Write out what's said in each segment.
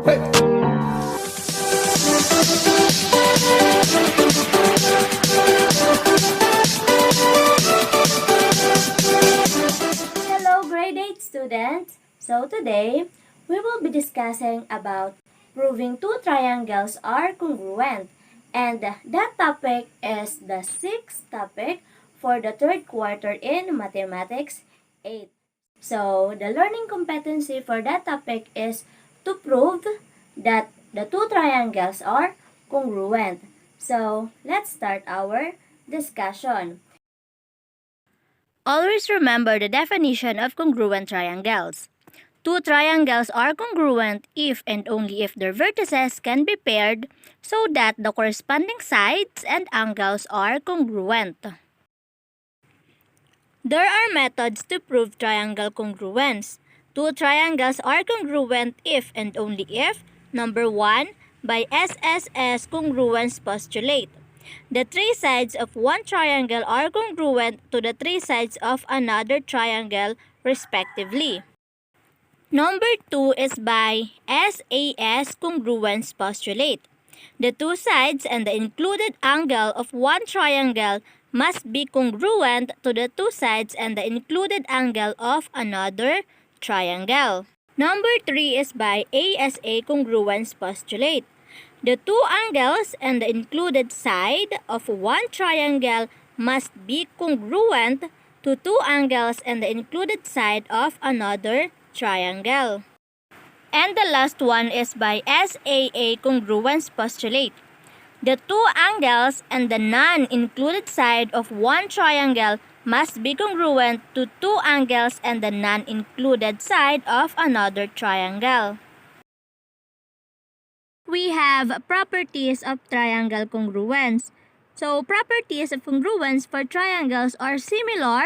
Hello, grade 8 students. So today, we will be discussing about proving two triangles are congruent. And that topic is the sixth topic for the third quarter in Mathematics 8. So, the learning competency for that topic is to prove that the two triangles are congruent. So, let's start our discussion. Always remember the definition of congruent triangles. Two triangles are congruent if and only if their vertices can be paired so that the corresponding sides and angles are congruent. There are methods to prove triangle congruence. Two triangles are congruent if and only if: number 1, by SSS congruence postulate. The three sides of one triangle are congruent to the three sides of another triangle respectively. Number 2 is by SAS congruence postulate. The two sides and the included angle of one triangle must be congruent to the two sides and the included angle of another triangle. Number 3 is by ASA congruence postulate. The two angles and the included side of one triangle must be congruent to two angles and the included side of another triangle. And the last one is by SAA congruence postulate. The two angles and the non-included side of one triangle must be congruent to two angles and the non-included side of another triangle. We have properties of triangle congruence. So, properties of congruence for triangles are similar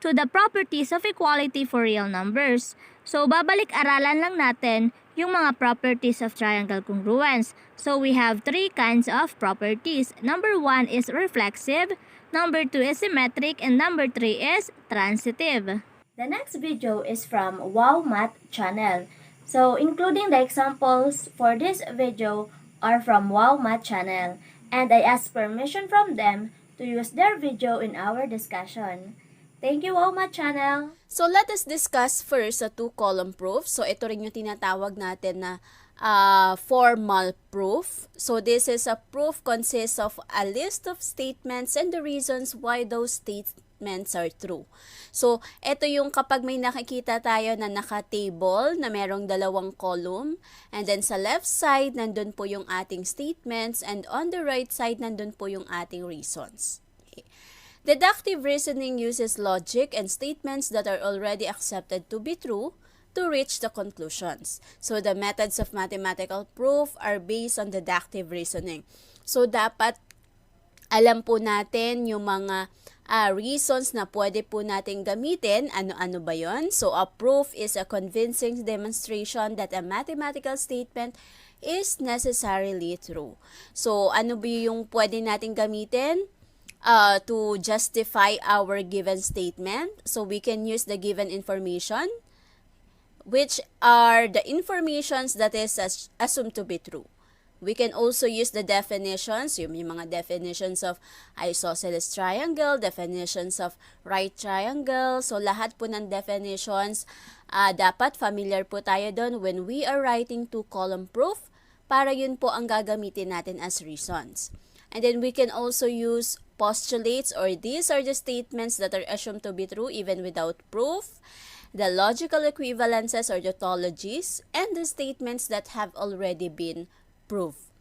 to the properties of equality for real numbers. So, babalik-aralan lang natin yung mga properties of triangle congruence. So, we have three kinds of properties. Number 1 is reflexive, number 2 is symmetric, and number 3 is transitive. The next video is from Wow Math channel. So, including the examples for this video are from Wow Math channel, and I ask permission from them to use their video in our discussion. Thank you, Wow Math channel! So, let us discuss first sa two-column proof. So, ito rin yung tinatawag natin na formal proof. So, this is a proof consists of a list of statements and the reasons why those statements are true. So, ito yung kapag may nakikita tayo na naka-table na merong dalawang column, and then sa left side, nandun po yung ating statements, and on the right side, nandun po yung ating reasons. Okay. Deductive reasoning uses logic and statements that are already accepted to be true to reach the conclusions. So, the methods of mathematical proof are based on deductive reasoning. So, dapat alam po natin yung mga reasons na pwede po natin gamitin. Ano-ano ba yon? So, a proof is a convincing demonstration that a mathematical statement is necessarily true. So, ano ba yung pwede natin gamitin to justify our given statement? So, we can use the given information, which are the informations that is assumed to be true. We can also use the definitions, yung mga definitions of isosceles triangle, definitions of right triangle. So, lahat po ng definitions, dapat familiar po tayo doon when we are writing two-column proof, para yun po ang gagamitin natin as reasons. And then we can also use postulates, or these are the statements that are assumed to be true even without proof, the logical equivalences or tautologies, and the statements that have already been proved.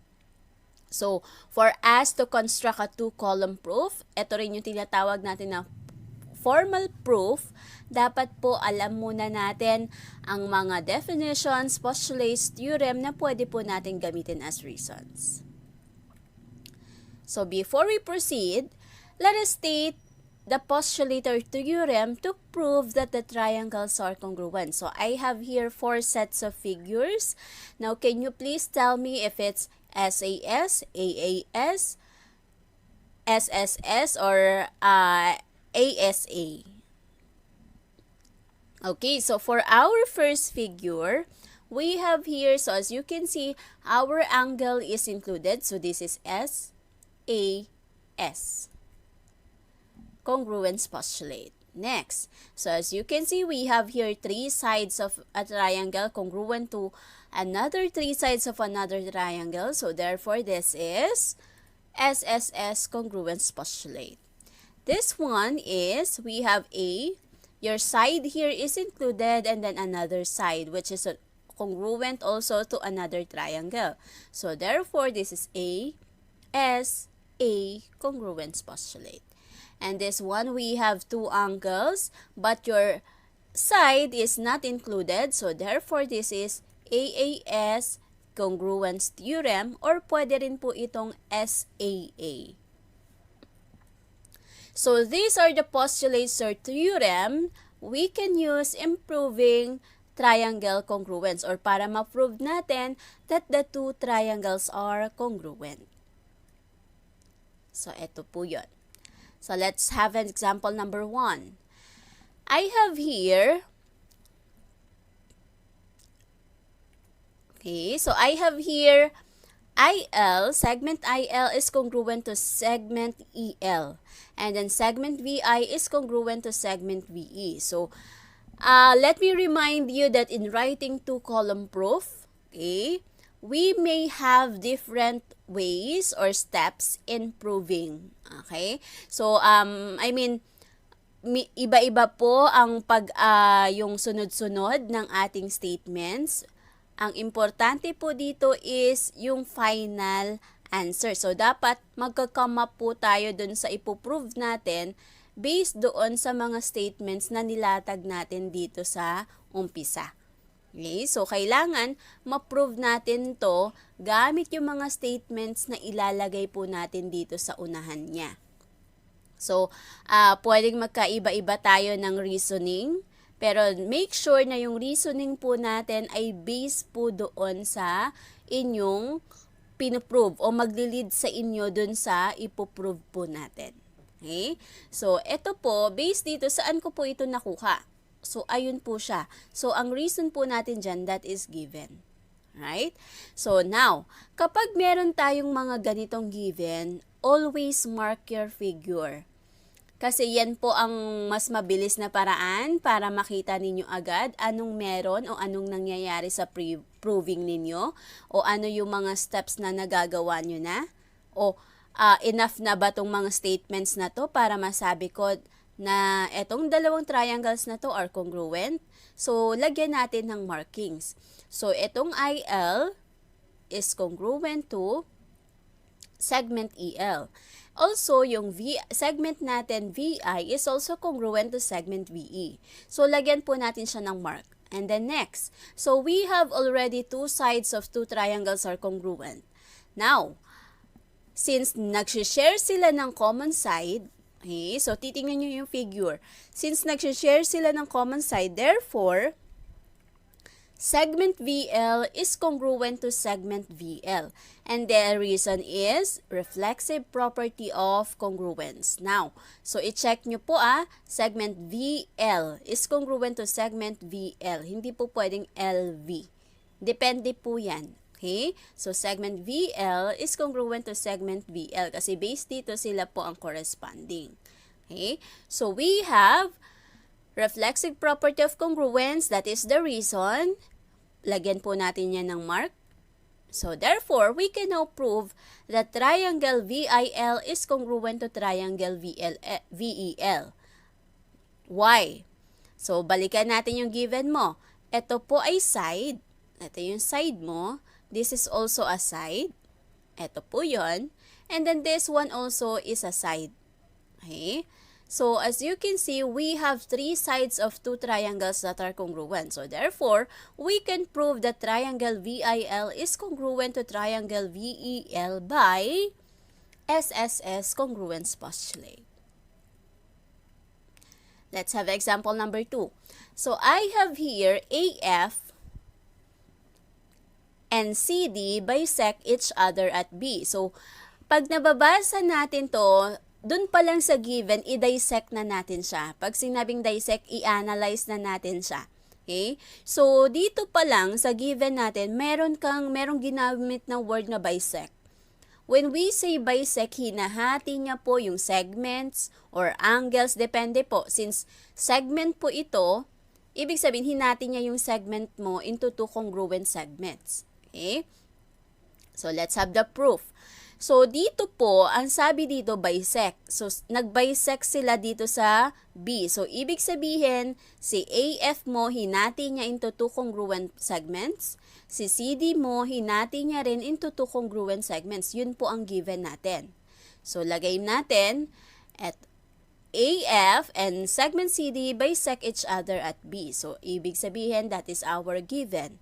So, for us to construct a two-column proof, ito rin yung tinatawag natin na formal proof. Dapat po alam muna natin ang mga definitions, postulates, theorem na pwede po natin gamitin as reasons. So, before we proceed, let us state the postulate or theorem to prove that the triangles are congruent. So, I have here 4 sets of figures. Now, can you please tell me if it's SAS, AAS, SSS, or ASA? Okay, so for our first figure, we have here, so as you can see, our angle is included. So this is SAS. Congruence postulate. Next, so as you can see, we have here three sides of a triangle congruent to another three sides of another triangle. So therefore, this is SSS congruence postulate. This one is, we have your side here is included, and then another side, which is congruent also to another triangle. So therefore, this is A congruence postulate. And this one, we have two angles, but your side is not included. So therefore, this is AAS congruence theorem, or pwede rin po itong SAA. So these are the postulates or theorem we can use in proving triangle congruence, or para ma-prove natin that the two triangles are congruent. So ito po yun. So let's have an example number 1. I have here, IL, segment IL is congruent to segment EL. And then segment VI is congruent to segment VE. So, let me remind you that in writing two-column proof, we may have different ways or steps in proving. Okay? So, iba-iba po ang yung sunod-sunod ng ating statements. Ang importante po dito is yung final answer. So, dapat magka-come up po tayo dun sa ipoprove natin based doon sa mga statements na nilatag natin dito sa umpisa. Okay? So, kailangan ma-prove natin to gamit yung mga statements na ilalagay po natin dito sa unahan niya. So, pwedeng magkaiba-iba tayo ng reasoning, pero make sure na yung reasoning po natin ay based po doon sa inyong pinoprove o maglilid sa inyo doon sa ipoprove po natin. Okay? So, ito po, based dito, saan ko po ito nakuha? So, ayun po siya. So, ang reason po natin dyan, that is given. Right? So, now, kapag meron tayong mga ganitong given, always mark your figure. Kasi yan po ang mas mabilis na paraan para makita ninyo agad anong meron o anong nangyayari sa proving ninyo, o ano yung mga steps na nagagawa nyo na, o enough na ba tong mga statements na to para masabi ko na etong dalawang triangles na to are congruent. So, lagyan natin ng markings. So, etong IL is congruent to segment EL. Also, yung segment natin VI is also congruent to segment VE. So, lagyan po natin siya ng mark. And then next, so we have already two sides of two triangles are congruent. Now, since nag-share sila ng common side, okay, so titingnan nyo yung figure. Since nag-share sila ng common side, therefore, segment VL is congruent to segment VL. And the reason is reflexive property of congruence. Now, so i-check nyo po segment VL is congruent to segment VL. Hindi po pwedeng LV. Depende po yan. Okay? So, segment VL is congruent to segment VL kasi based dito sila po ang corresponding. Okay? So, we have reflexive property of congruence. That is the reason. Lagyan po natin yan ng mark. So, therefore, we can now prove that triangle VIL is congruent to triangle VEL. Why? So, balikan natin yung given mo. Ito po ay side. Ito yung side mo. This is also a side. Ito po yun. And then this one also is a side. Okay? So, as you can see, we have three sides of two triangles that are congruent. So, therefore, we can prove that triangle VIL is congruent to triangle VEL by SSS congruence postulate. Let's have example number 2. So, I have here AF and CD bisect each other at B. So, pag nababasa natin to, dun pa lang sa given, i-dissect na natin siya. Pag sinabing dissect, i-analyze na natin siya. Okay? So, dito pa lang sa given natin, merong ginamit na word na bisect. When we say bisect, hinahati niya po yung segments or angles, depende po. Since segment po ito, ibig sabihin hinati niya yung segment mo into two congruent segments. Okay? So, let's have the proof. So, dito po, ang sabi dito, bisect. So, nag-bisect sila dito sa B. So, ibig sabihin, si AF mo, hinati niya into two congruent segments. Si CD mo, hinati niya rin into two congruent segments. Yun po ang given natin. So, lagay natin at AF and segment CD bisect each other at B. So, ibig sabihin, that is our given.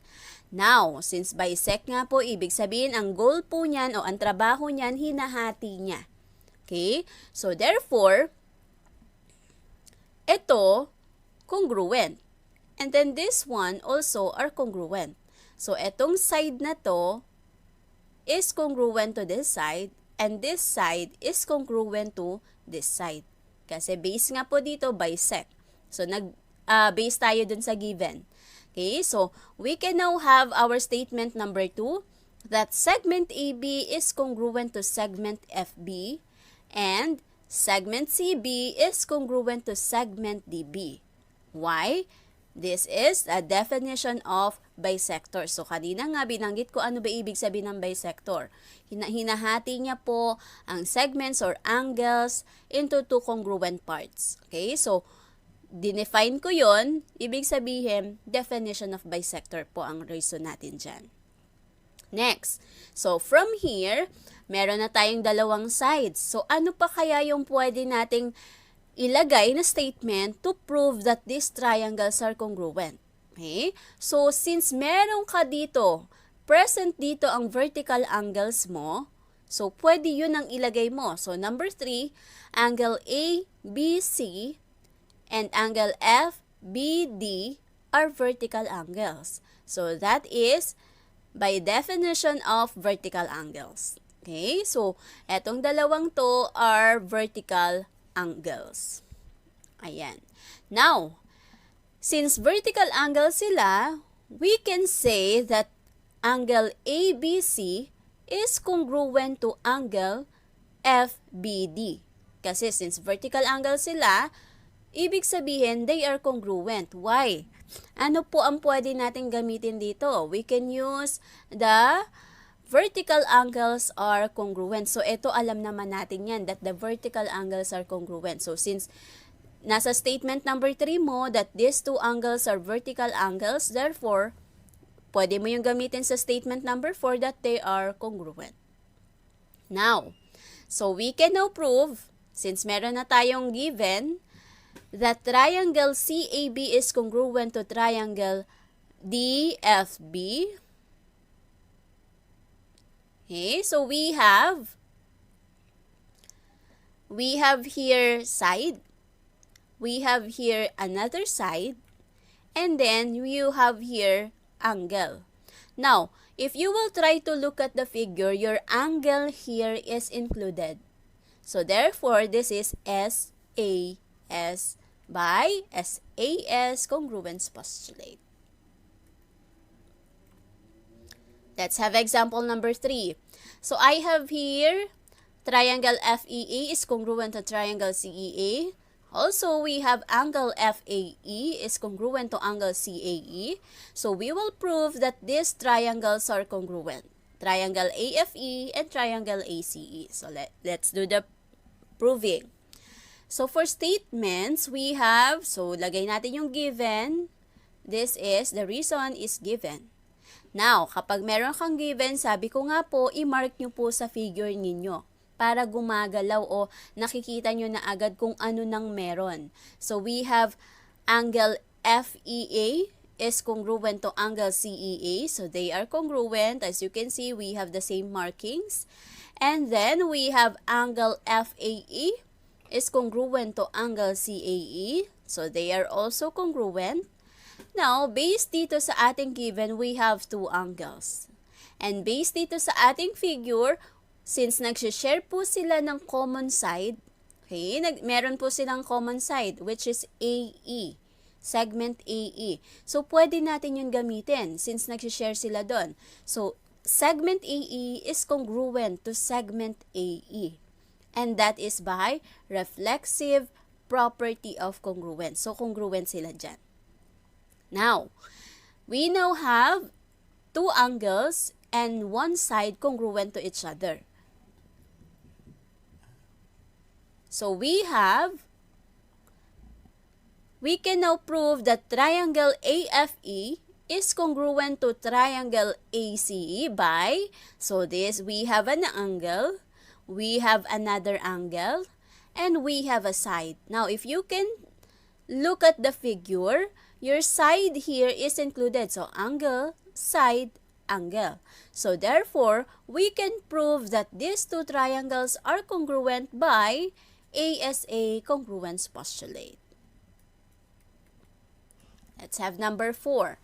Now, since bisect nga po, ibig sabihin, ang goal po niyan o ang trabaho niyan, hinahati niya. Okay? So, therefore, ito, congruent. And then this one also are congruent. So, etong side na to is congruent to this side and this side is congruent to this side. Kasi base nga po dito, bisect. So, base tayo dun sa given. Okay, so we can now have our statement number 2 that segment AB is congruent to segment FB and segment CB is congruent to segment DB. Why? This is a definition of bisector. So, kanina nga binanggit ko ano ba ibig sabihin ng bisector. Hinahati niya po ang segments or angles into two congruent parts. Okay, so dinefine ko yon, ibig sabihin, definition of bisector po ang reason natin dyan. Next, so from here, meron na tayong dalawang sides. So ano pa kaya yung pwede nating ilagay na statement to prove that these triangles are congruent? Okay? So since meron ka dito, present dito ang vertical angles mo, so pwede yun ang ilagay mo. So number 3, angle ABC and angle FBD are vertical angles. So, that is by definition of vertical angles. Okay? So, etong dalawang to are vertical angles. Ayan. Now, since vertical angles sila, we can say that angle ABC is congruent to angle FBD. Kasi since vertical angles sila, ibig sabihin, they are congruent. Why? Ano po ang pwede natin gamitin dito? We can use the vertical angles are congruent. So, ito alam naman natin yan, that the vertical angles are congruent. So, since nasa statement number 3 mo, that these two angles are vertical angles, therefore, pwede mo yung gamitin sa statement number 4 that they are congruent. Now, so we can now prove, since meron na tayong given, that triangle CAB is congruent to triangle DFB. Okay, so we have here side, we have here another side, and then you have here angle. Now, if you will try to look at the figure, your angle here is included. So therefore, this is SAS by SAS congruence postulate. Let's have example number 3. So I have here triangle FEA is congruent to triangle CEA. Also, we have angle FAE is congruent to angle CAE. So we will prove that these triangles are congruent. Triangle AFE and triangle ACE. So let's do the proving. So, for statements, we have, so lagay natin yung given. This is, the reason is given. Now, kapag meron kang given, sabi ko nga po, i-mark nyo po sa figure ninyo para gumagalaw o nakikita nyo na agad kung ano nang meron. So, we have angle FEA is congruent to angle CEA. So, they are congruent. As you can see, we have the same markings. And then, we have angle FAE is congruent to angle CAE. So, they are also congruent. Now, based dito sa ating given, we have two angles. And based dito sa ating figure, since nagsishare po sila ng common side, okay, meron po silang common side, which is AE. segment AE. So, pwede natin yun gamitin since nagsishare sila doon. So, segment AE is congruent to segment AE. And that is by reflexive property of congruence. So, congruent sila dyan. Now, we now have two angles and one side congruent to each other. So, we can now prove that triangle AFE is congruent to triangle ACE by, so this, we have an angle, we have another angle, and we have a side. Now, if you can look at the figure, your side here is included. So, angle, side, angle. So, therefore, we can prove that these two triangles are congruent by ASA congruence postulate. Let's have number 4.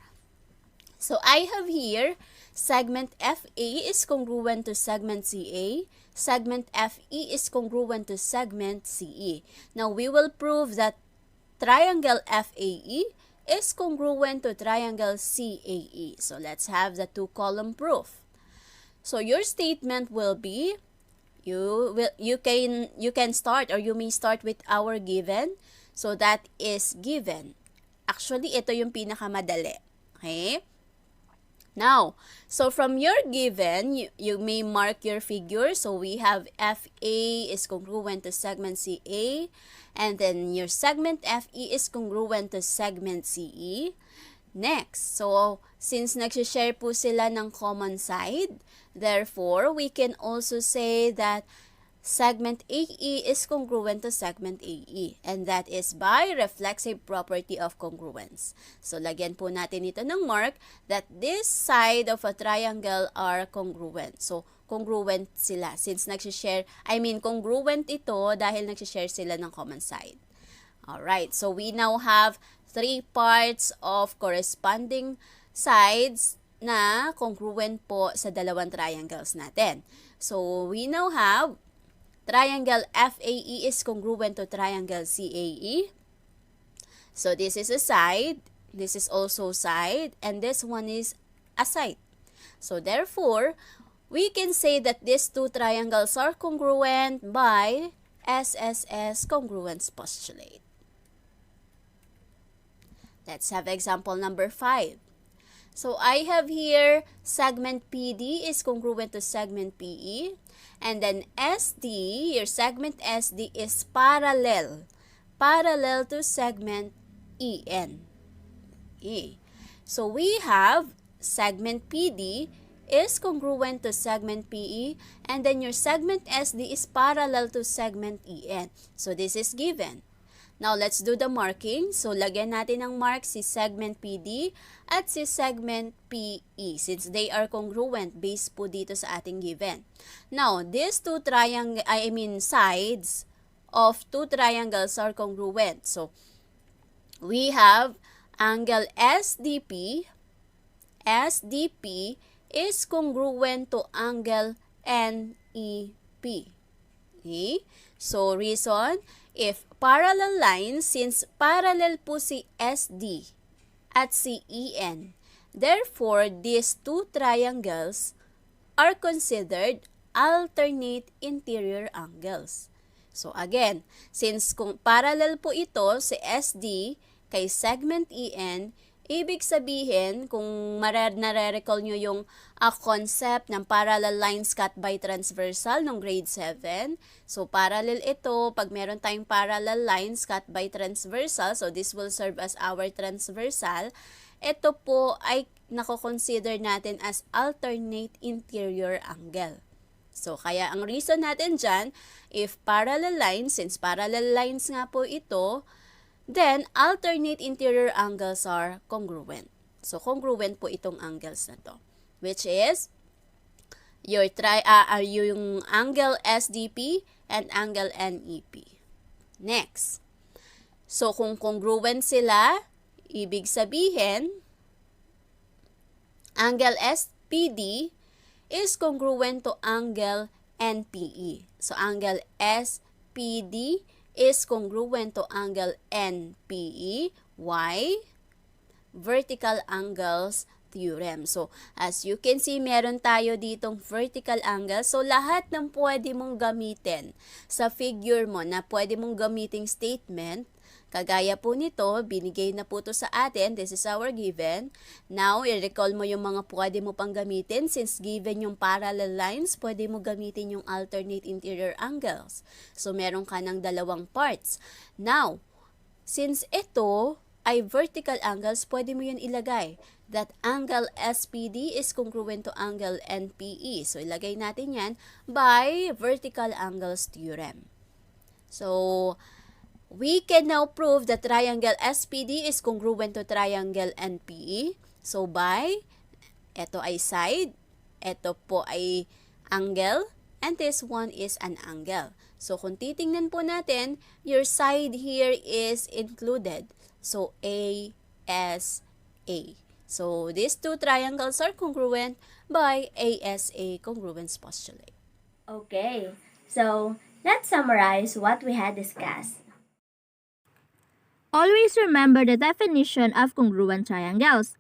So, I have here segment FA is congruent to segment CA. Segment FE is congruent to segment CE. Now, we will prove that triangle FAE is congruent to triangle CAE. So, let's have the two-column proof. So, your statement will be, you can start or you may start with our given. So, that is given. Actually, ito yung pinakamadali. Okay? Now, so from your given, you may mark your figure. So, we have FA is congruent to segment CA. And then, your segment FE is congruent to segment CE. Next, so, since nagsishare po sila ng common side, therefore, we can also say that segment AE is congruent to segment AE. And that is by reflexive property of congruence. So, lagyan po natin ito ng mark that this side of a triangle are congruent. So, congruent sila since nagsishare, congruent ito dahil nagsishare sila ng common side. Alright, so we now have 3 parts of corresponding sides na congruent po sa dalawang triangles natin. So, we now have triangle FAE is congruent to triangle CAE. So, this is a side, this is also side, and this one is a side. So, therefore, we can say that these two triangles are congruent by SSS congruence postulate. Let's have example number 5. So, I have here segment PD is congruent to segment PE. And then SD, your segment SD is parallel to segment EN. So, we have segment PD is congruent to segment PE. And then your segment SD is parallel to segment EN. So, this is given. Now, let's do the marking. So, lagyan natin ng mark si segment PD at si segment PE since they are congruent based po dito sa ating given. Now, these two sides of two triangles are congruent. So, we have angle SDP. SDP is congruent to angle NEP. Okay? So, reason, if parallel lines, since parallel po si SD at si EN, therefore, these two triangles are considered alternate interior angles. So, again, since kung parallel po ito si SD kay segment EN, ibig sabihin, kung nare-recall nyo yung concept ng parallel lines cut by transversal nung grade 7. So, parallel ito, pag meron tayong parallel lines cut by transversal, so this will serve as our transversal, ito po ay nako-consider natin as alternate interior angle. So, kaya ang reason natin dyan, if parallel lines, since parallel lines nga po ito, then, alternate interior angles are congruent. So, congruent po itong angles na to. Which is, yung angle SDP and angle NEP. Next. So, kung congruent sila, ibig sabihin, angle SPD is congruent to angle NPE. So, angle SPD is congruent to angle NPE, Why? Vertical angles theorem. So, as you can see, meron tayo ditong vertical angle. So, lahat ng pwede mong gamitin sa figure mo na pwede mong gamiting statement, kagaya po nito, binigay na po to sa atin. This is our given. Now, i-recall mo yung mga pwede mo pang gamitin. Since given yung parallel lines, pwede mo gamitin yung alternate interior angles. So, meron ka ng dalawang parts. Now, since ito ay vertical angles, pwede mo yun ilagay. That angle SPD is congruent to angle NPE. So, ilagay natin yan by vertical angles theorem. So, we can now prove that triangle SPD is congruent to triangle NPE. So, by, ito ay side, ito po ay angle, and this one is an angle. So, kung titingnan po natin, your side here is included. So, ASA. So, these two triangles are congruent by ASA congruence postulate. Okay, so let's summarize what we had discussed. Always remember the definition of congruent triangles.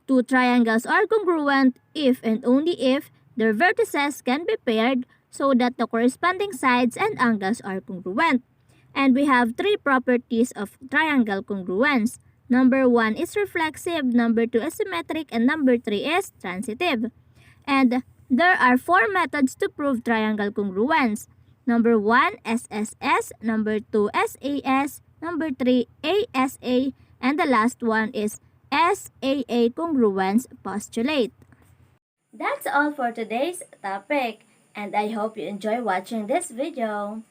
Two triangles are congruent if and only if their vertices can be paired so that the corresponding sides and angles are congruent. And we have three properties of triangle congruence. Number 1 is reflexive, number 2 is symmetric, and number 3 is transitive. And there are 4 methods to prove triangle congruence. Number 1, SSS, number 2, SAS, number 3, ASA, and the last one is SAA congruence postulate. That's all for today's topic, and I hope you enjoy watching this video.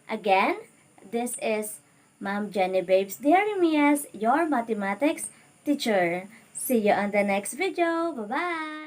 Again, this is Ma'am Jenny Babes Diarimias, your mathematics teacher. See you on the next video. Bye-bye!